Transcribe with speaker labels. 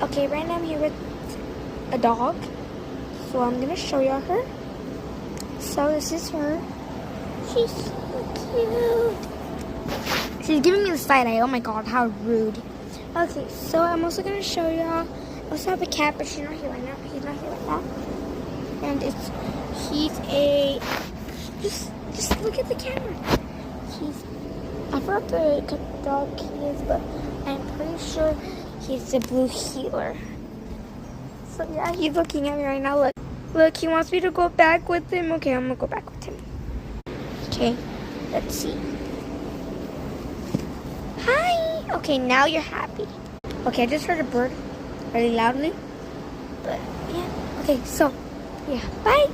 Speaker 1: Okay, right now I'm here with a dog. So I'm gonna show y'all her. So this is her. She's so cute. She's giving me the side eye. Oh my god, how rude. Okay, so I'm also gonna show y'all. I also have a cat, but she's not here right now. He's not here right now. And he's a, just look at the camera. I forgot the dog he is, but I'm pretty sure he's a blue heeler. So yeah, he's looking at me right now. Look, he wants me to go back with him. Okay, I'm gonna go back with him. Okay, let's see. Hi! Okay, now you're happy. Okay, I just heard a bird really loudly. But yeah, okay, so yeah, bye!